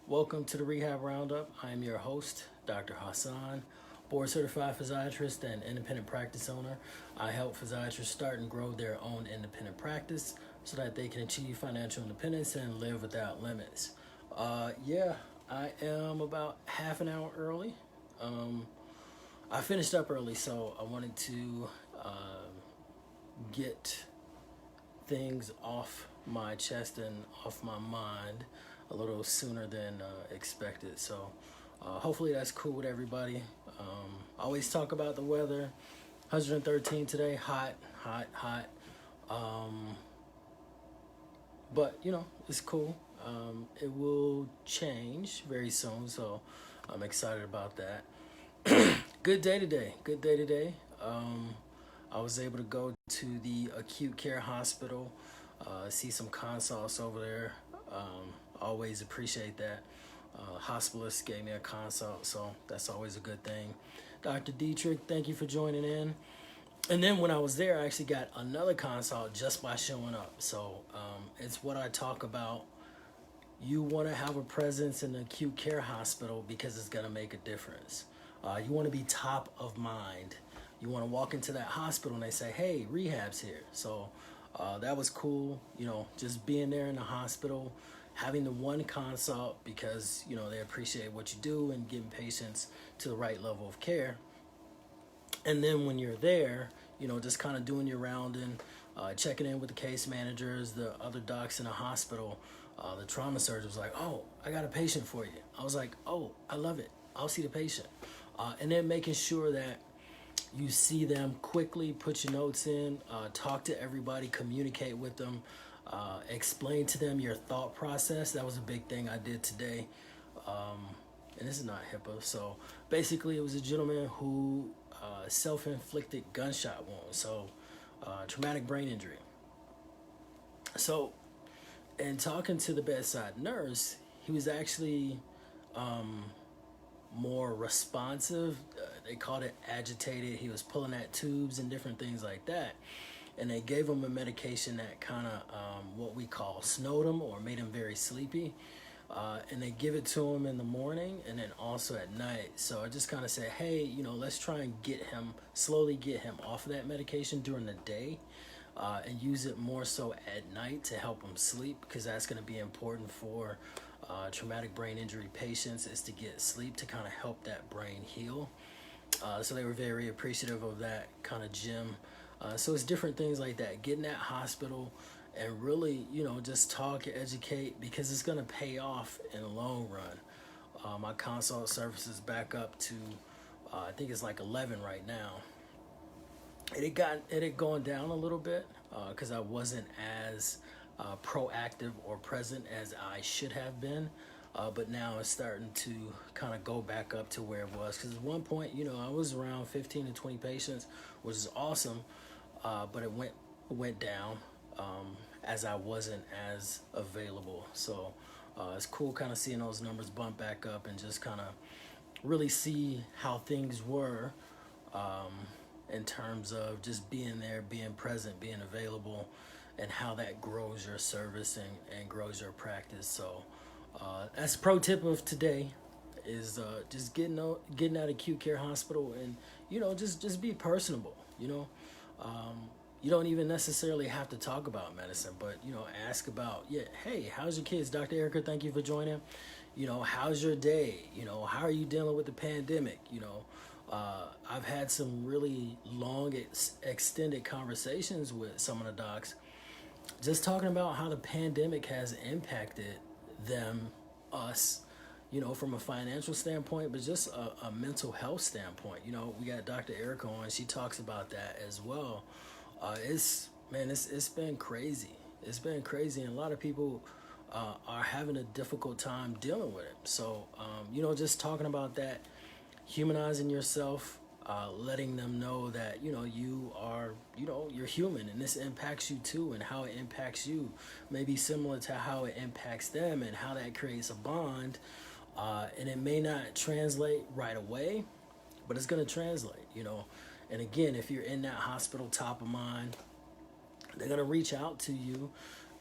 Welcome to the Rehab Roundup. I am your host, Dr. Hassan, board certified physiatrist and independent practice owner. I help physiatrists start and grow their own independent practice so that they can achieve financial independence and live without limits. I am about half an hour early. I finished up early, so I wanted to get things off my chest and off my mind a little sooner than expected. So hopefully that's cool with everybody. I always talk about the weather. 113 today, hot. But it's cool. It will change very soon, so I'm excited about that. Good day today. I was able to go to the Acute care hospital, see some consults over there. Always appreciate that. Hospitalist gave me a consult, so that's always a good thing. Dr. Dietrich, thank you for joining in. And then when I was there, I actually got another consult just by showing up. So it's what I talk about. You want to have a presence in the acute care hospital because it's going to make a difference. You want to be top of mind. You want to walk into that hospital and they say, hey, Rehab's here. So that was cool, just being there in the hospital, having the one consult because, they appreciate what you do and getting patients to the right level of care. And then when you're there, just kind of doing your rounding, checking in with the case managers, the other docs in the hospital. The trauma surgeon was like, oh, I got a patient for you. I was like, oh, I love it. I'll see the patient. And then making sure that you see them quickly, put your notes in, talk to everybody, communicate with them, explain to them your thought process. That was a big thing I did today. And this is not HIPAA. So basically it was a gentleman who self-inflicted gunshot wound. So traumatic brain injury. So in talking to the bedside nurse, he was actually more responsive. They called it agitated. He was pulling at tubes and different things like that. And they gave him a medication that kind of what we call snowed him or made him very sleepy. And they give it to him in the morning and then also at night. So I just kind of said, hey, let's try and slowly get him off of that medication during the day and use it more so at night to help him sleep, because that's going to be important for traumatic brain injury patients, is to get sleep to kind of help that brain heal. So they were very appreciative of that kind of gym. So it's different things like that. Get in that hospital and really, just talk and educate, because it's going to pay off in the long run. My consult services back up to, I think it's like 11 right now. It had gone down a little bit because I wasn't as proactive or present as I should have been. But now it's starting to kind of go back up to where it was. Because at one point, I was around 15 to 20 patients, which is awesome. But it went down as I wasn't as available. So it's cool kind of seeing those numbers bump back up and just kind of really see how things were in terms of just being there, being present, being available, and how that grows your service and grows your practice. So that's a pro tip of today, is just getting out of acute care hospital and, just be personable, You don't even necessarily have to talk about medicine, but, ask about, hey, how's your kids? Dr. Erica, thank you for joining. How's your day? How are you dealing with the pandemic? I've had some really long, extended conversations with some of the docs, just talking about how the pandemic has impacted them, us, from a financial standpoint, but just a mental health standpoint. We got Dr. Erica on. She talks about that as well. It's been crazy. It's been crazy, and a lot of people are having a difficult time dealing with it. So, just talking about that, humanizing yourself, letting them know that, you are, you're human and this impacts you too, and how it impacts you may be similar to how it impacts them, and how that creates a bond. And it may not translate right away, but it's going to translate, And again, if you're in that hospital top of mind, they're going to reach out to you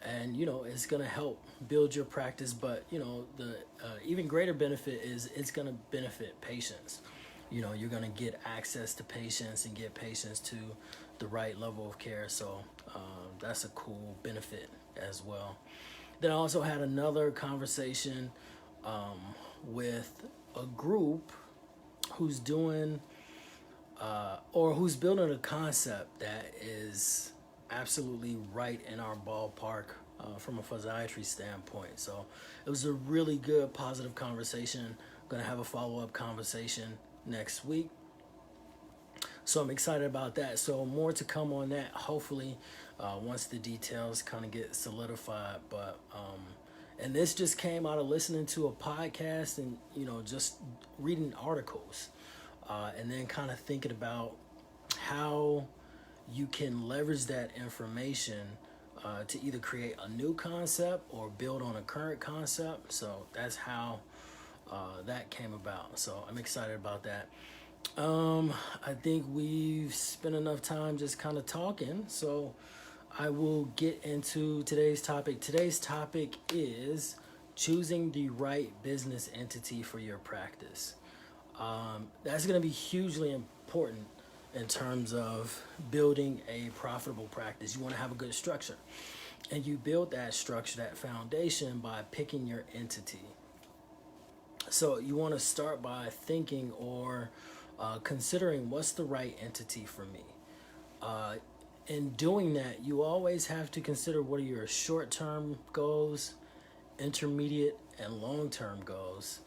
And it's going to help build your practice. But the even greater benefit is it's going to benefit patients. You're going to get access to patients and get patients to the right level of care. So that's a cool benefit as well. Then I also had another conversation with a group who's doing or who's building a concept that is absolutely right in our ballpark from a physiatry standpoint. So it was a really good, positive conversation. I'm going to have a follow-up conversation next week. So I'm excited about that. So more to come on that, hopefully, once the details kind of get solidified. But and this just came out of listening to a podcast and just reading articles, and then kind of thinking about how you can leverage that information to either create a new concept or build on a current concept. So that's how that came about. So I'm excited about that. I think we've spent enough time just kind of talking. So I will get into today's topic. Today's topic is choosing the right business entity for your practice. That's going to be hugely important in terms of building a profitable practice. You want to have a good structure. And you build that structure, that foundation, by picking your entity. So you want to start by thinking or considering what's the right entity for me. In doing that, you always have to consider what are your short-term goals, intermediate, and long-term goals,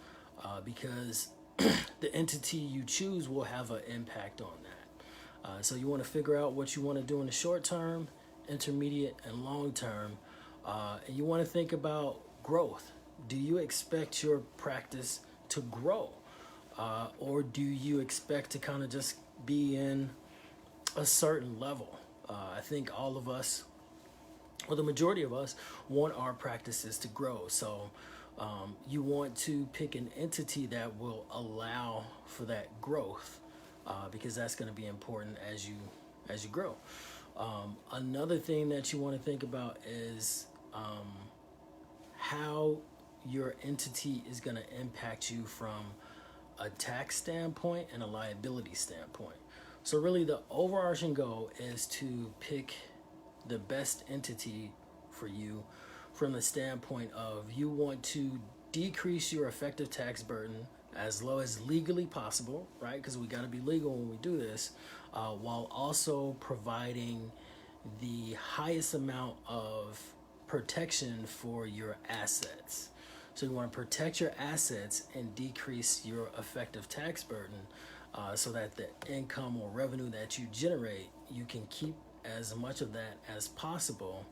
because the entity you choose will have an impact on that. So you want to figure out what you want to do in the short term, intermediate, and long term. And you want to think about growth. Do you expect your practice to grow? Or do you expect to kind of just be in a certain level? I think all of us, or the majority of us, want our practices to grow. So you want to pick an entity that will allow for that growth, because that's going to be important as you grow. Another thing that you want to think about is how your entity is going to impact you from a tax standpoint and a liability standpoint. So really the overarching goal is to pick the best entity for you from the standpoint of you want to decrease your effective tax burden as low as legally possible, right? Because we got to be legal when we do this, while also providing the highest amount of protection for your assets. So you want to protect your assets and decrease your effective tax burden, so that the income or revenue that you generate, you can keep as much of that as possible.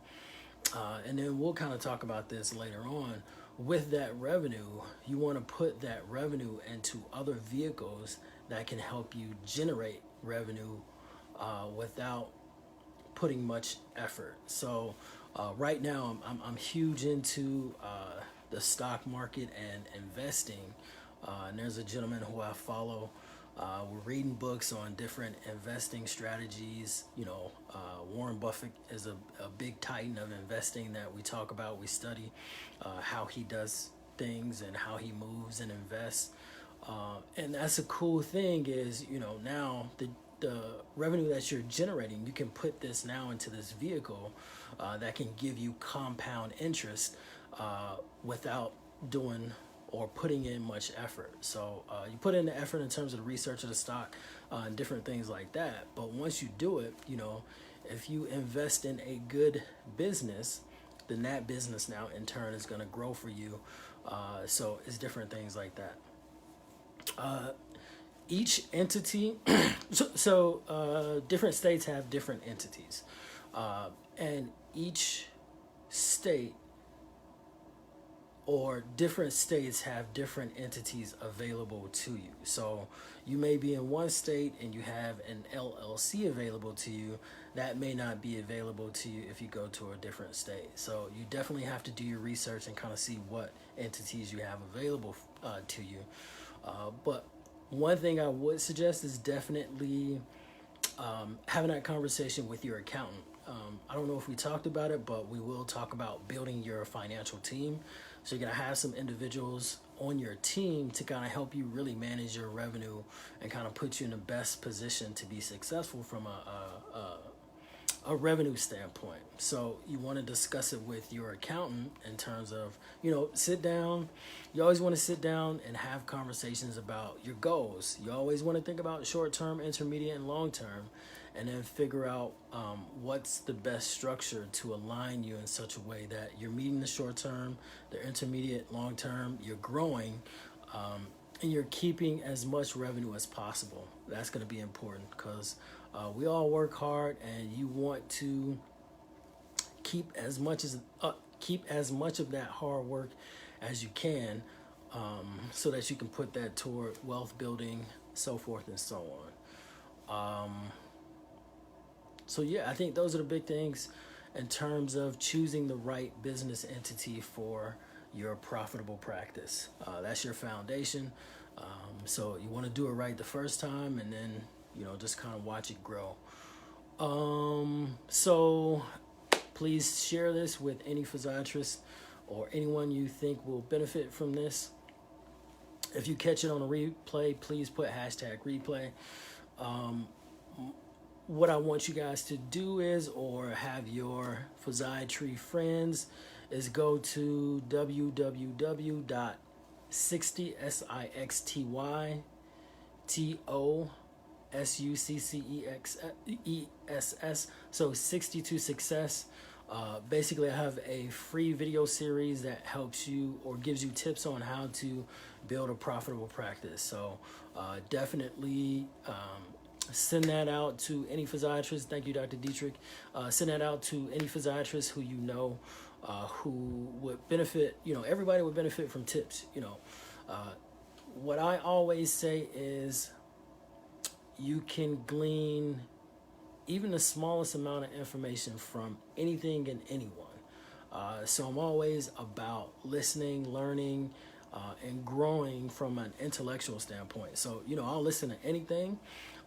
And then we'll kind of talk about this later on. With that revenue, you want to put that revenue into other vehicles that can help you generate revenue without putting much effort. So right now, I'm huge into the stock market and investing. And there's a gentleman who I follow. We're reading books on different investing strategies. Warren Buffett is a big titan of investing that we talk about. We study how he does things and how he moves and invests. And that's a cool thing is, now the revenue that you're generating, you can put this now into this vehicle that can give you compound interest without doing or putting in much effort. So you put in the effort in terms of the research of the stock and different things like that. But once you do it, if you invest in a good business, then that business now in turn is going to grow for you. So it's different things like that. Each entity, so different states have different entities. And each state or different states have different entities available to you. So you may be in one state and you have an LLC available to you. That may not be available to you if you go to a different state. So you definitely have to do your research and kind of see what entities you have available to you. But one thing I would suggest is definitely having that conversation with your accountant. I don't know if we talked about it, but we will talk about building your financial team. So you're going to have some individuals on your team to kind of help you really manage your revenue and kind of put you in the best position to be successful from a revenue standpoint. So you want to discuss it with your accountant in terms of, sit down. You always want to sit down and have conversations about your goals. You always want to think about short-term, intermediate, and long-term, and then figure out what's the best structure to align you in such a way that you're meeting the short-term, the intermediate, long-term, you're growing, and you're keeping as much revenue as possible. That's going to be important because we all work hard, and you want to keep as much of that hard work as you can, so that you can put that toward wealth building, so forth and so on. So yeah, I think those are the big things in terms of choosing the right business entity for your profitable practice. That's your foundation. So you want to do it right the first time, and then just kind of watch it grow. So please share this with any physiatrist or anyone you think will benefit from this. If you catch it on a replay, please put #replay. What I want you guys to do is, or have your Physiatry friends, is go to www.60, SIXTYTOSUCCEXS, so 62 Success. Basically, I have a free video series that helps you or gives you tips on how to build a profitable practice. So definitely send that out to any physiatrist. Thank you, Dr. Dietrich. Send that out to any physiatrist who who would benefit. Everybody would benefit from tips. What I always say is you can glean even the smallest amount of information from anything and anyone. So I'm always about listening, learning, and growing from an intellectual standpoint. So, I'll listen to anything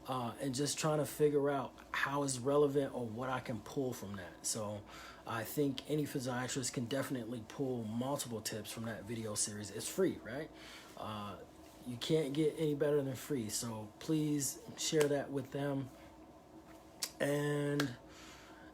and just trying to figure out how it's relevant or what I can pull from that. So I think any physiatrist can definitely pull multiple tips from that video series. It's free, right? You can't get any better than free. So please share that with them. And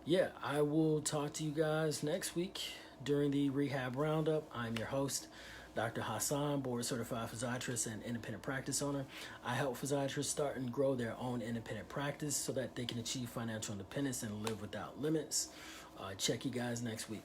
yeah, I will talk to you guys next week during the Rehab Roundup. I'm your host, Dr. Hassan, board certified physiatrist and independent practice owner. I help physiatrists start and grow their own independent practice so that they can achieve financial independence and live without limits. Check you guys next week.